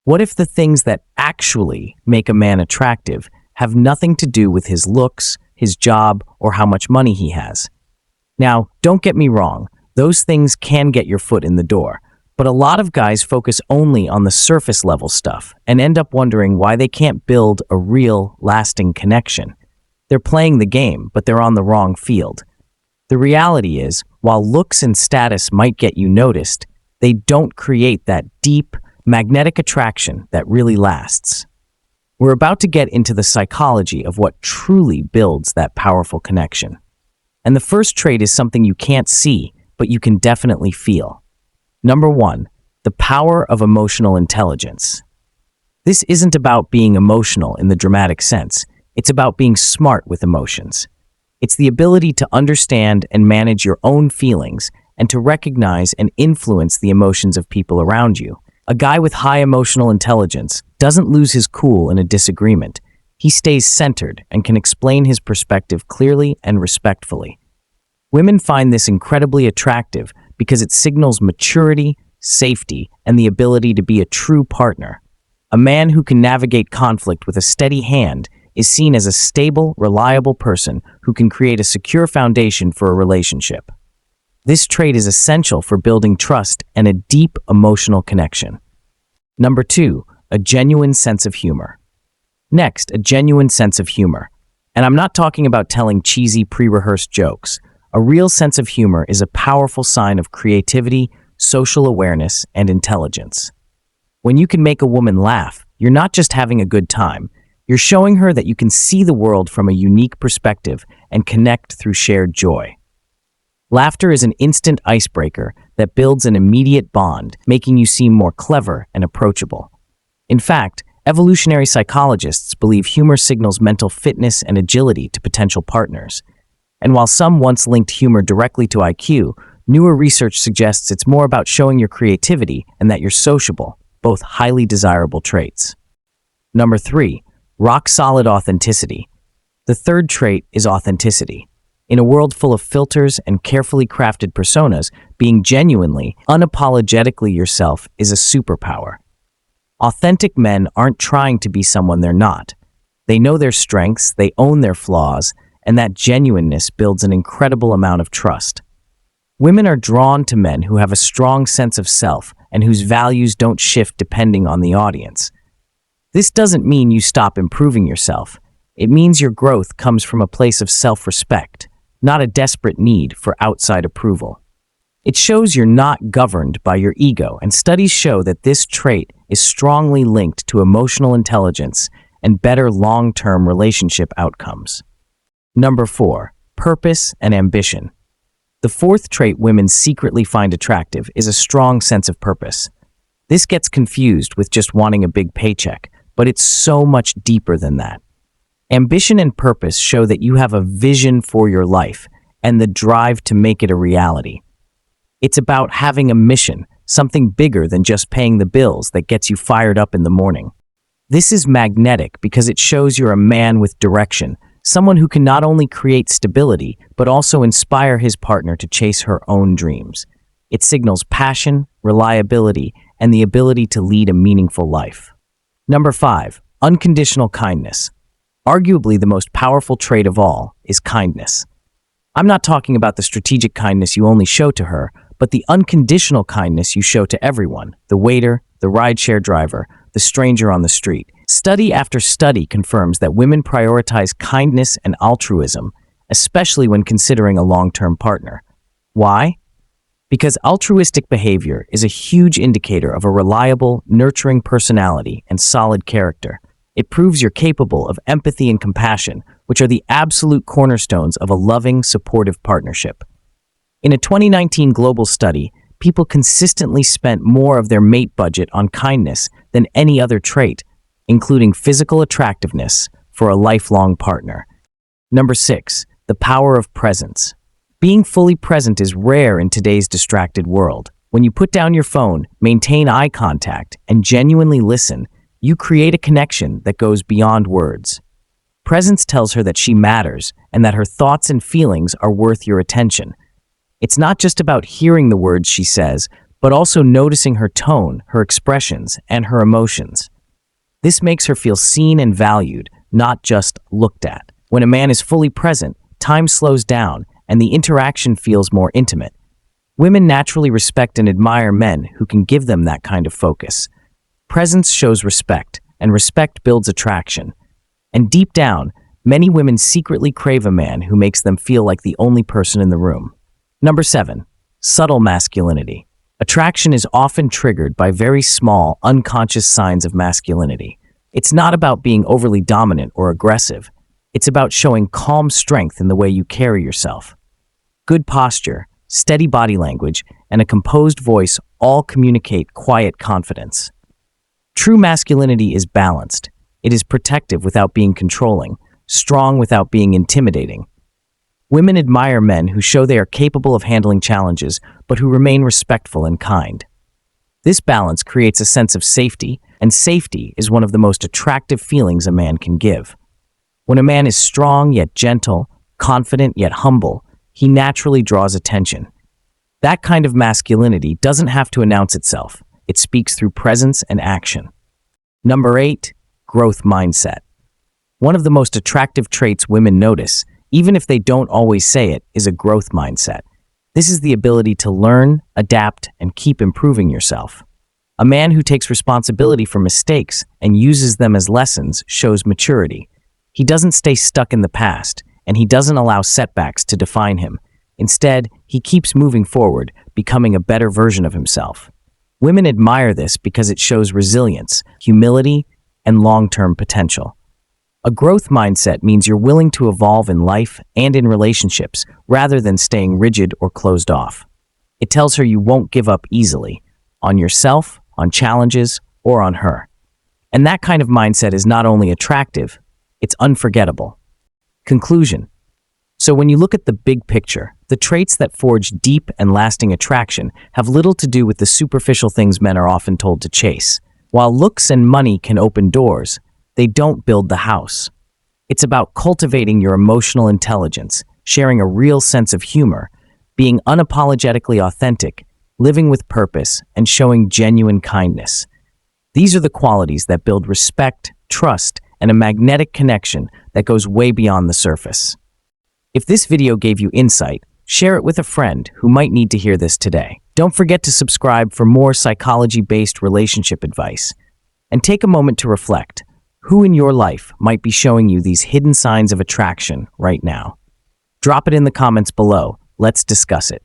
What if the things that actually make a man attractive have nothing to do with his looks, his job, or how much money he has? Now, don't get me wrong, those things can get your foot in the door, but a lot of guys focus only on the surface level stuff and end up wondering why they can't build a real, lasting connection. They're playing the game, but they're on the wrong field. The reality is, while looks and status might get you noticed, they don't create that deep, magnetic attraction that really lasts. We're about to get into the psychology of what truly builds that powerful connection. And the first trait is something you can't see, but you can definitely feel. Number 1, the power of emotional intelligence. This isn't about being emotional in the dramatic sense. It's about being smart with emotions. It's the ability to understand and manage your own feelings and to recognize and influence the emotions of people around you. A guy with high emotional intelligence doesn't lose his cool in a disagreement. He stays centered and can explain his perspective clearly and respectfully. Women find this incredibly attractive because it signals maturity, safety, and the ability to be a true partner. A man who can navigate conflict with a steady hand is seen as a stable, reliable person who can create a secure foundation for a relationship. This trait is essential for building trust and a deep emotional connection. Number 2, a genuine sense of humor. Next, a genuine sense of humor. And I'm not talking about telling cheesy, pre-rehearsed jokes. A real sense of humor is a powerful sign of creativity, social awareness, and intelligence. When you can make a woman laugh, you're not just having a good time. You're showing her that you can see the world from a unique perspective and connect through shared joy. Laughter is an instant icebreaker that builds an immediate bond, making you seem more clever and approachable. In fact, evolutionary psychologists believe humor signals mental fitness and agility to potential partners. And while some once linked humor directly to IQ, newer research suggests it's more about showing your creativity and that you're sociable, both highly desirable traits. Number 3, rock-solid authenticity. The third trait is authenticity. In a world full of filters and carefully crafted personas, being genuinely, unapologetically yourself is a superpower. Authentic men aren't trying to be someone they're not. They know their strengths, they own their flaws, and that genuineness builds an incredible amount of trust. Women are drawn to men who have a strong sense of self and whose values don't shift depending on the audience. This doesn't mean you stop improving yourself. It means your growth comes from a place of self-respect, not a desperate need for outside approval. It shows you're not governed by your ego, and studies show that this trait is strongly linked to emotional intelligence and better long-term relationship outcomes. Number 4, purpose and ambition. The fourth trait women secretly find attractive is a strong sense of purpose. This gets confused with just wanting a big paycheck, but it's so much deeper than that. Ambition and purpose show that you have a vision for your life and the drive to make it a reality. It's about having a mission, something bigger than just paying the bills that gets you fired up in the morning. This is magnetic because it shows you're a man with direction, someone who can not only create stability, but also inspire his partner to chase her own dreams. It signals passion, reliability, and the ability to lead a meaningful life. Number 5, unconditional kindness. Arguably the most powerful trait of all is kindness. I'm not talking about the strategic kindness you only show to her, but the unconditional kindness you show to everyone, the waiter, the rideshare driver, the stranger on the street. Study after study confirms that women prioritize kindness and altruism, especially when considering a long-term partner. Why? Because altruistic behavior is a huge indicator of a reliable, nurturing personality and solid character. It proves you're capable of empathy and compassion, which are the absolute cornerstones of a loving, supportive partnership. In a 2019 global study, people consistently spent more of their mate budget on kindness than any other trait, including physical attractiveness, for a lifelong partner. Number 6, the power of presence. Being fully present is rare in today's distracted world. When you put down your phone, maintain eye contact, and genuinely listen, you create a connection that goes beyond words. Presence tells her that she matters and that her thoughts and feelings are worth your attention. It's not just about hearing the words she says, but also noticing her tone, her expressions, and her emotions. This makes her feel seen and valued, not just looked at. When a man is fully present, time slows down and the interaction feels more intimate. Women naturally respect and admire men who can give them that kind of focus. Presence shows respect, and respect builds attraction. And deep down, many women secretly crave a man who makes them feel like the only person in the room. Number 7. Subtle masculinity. Attraction is often triggered by very small, unconscious signs of masculinity. It's not about being overly dominant or aggressive. It's about showing calm strength in the way you carry yourself. Good posture, steady body language, and a composed voice all communicate quiet confidence. True masculinity is balanced. It is protective without being controlling, strong without being intimidating. Women admire men who show they are capable of handling challenges, but who remain respectful and kind. This balance creates a sense of safety, and safety is one of the most attractive feelings a man can give. When a man is strong yet gentle, confident yet humble, he naturally draws attention. That kind of masculinity doesn't have to announce itself. It speaks through presence and action. Number 8. Growth mindset. One of the most attractive traits women notice, even if they don't always say it, is a growth mindset. This is the ability to learn, adapt, and keep improving yourself. A man who takes responsibility for mistakes and uses them as lessons shows maturity. He doesn't stay stuck in the past, and he doesn't allow setbacks to define him. Instead, he keeps moving forward, becoming a better version of himself. Women admire this because it shows resilience, humility, and long-term potential. A growth mindset means you're willing to evolve in life and in relationships rather than staying rigid or closed off. It tells her you won't give up easily, on yourself, on challenges, or on her. And that kind of mindset is not only attractive, it's unforgettable. Conclusion. So when you look at the big picture, the traits that forge deep and lasting attraction have little to do with the superficial things men are often told to chase. While looks and money can open doors, they don't build the house. It's about cultivating your emotional intelligence, sharing a real sense of humor, being unapologetically authentic, living with purpose, and showing genuine kindness. These are the qualities that build respect, trust, and a magnetic connection that goes way beyond the surface. If this video gave you insight, share it with a friend who might need to hear this today. Don't forget to subscribe for more psychology-based relationship advice. And take a moment to reflect. Who in your life might be showing you these hidden signs of attraction right now? Drop it in the comments below. Let's discuss it.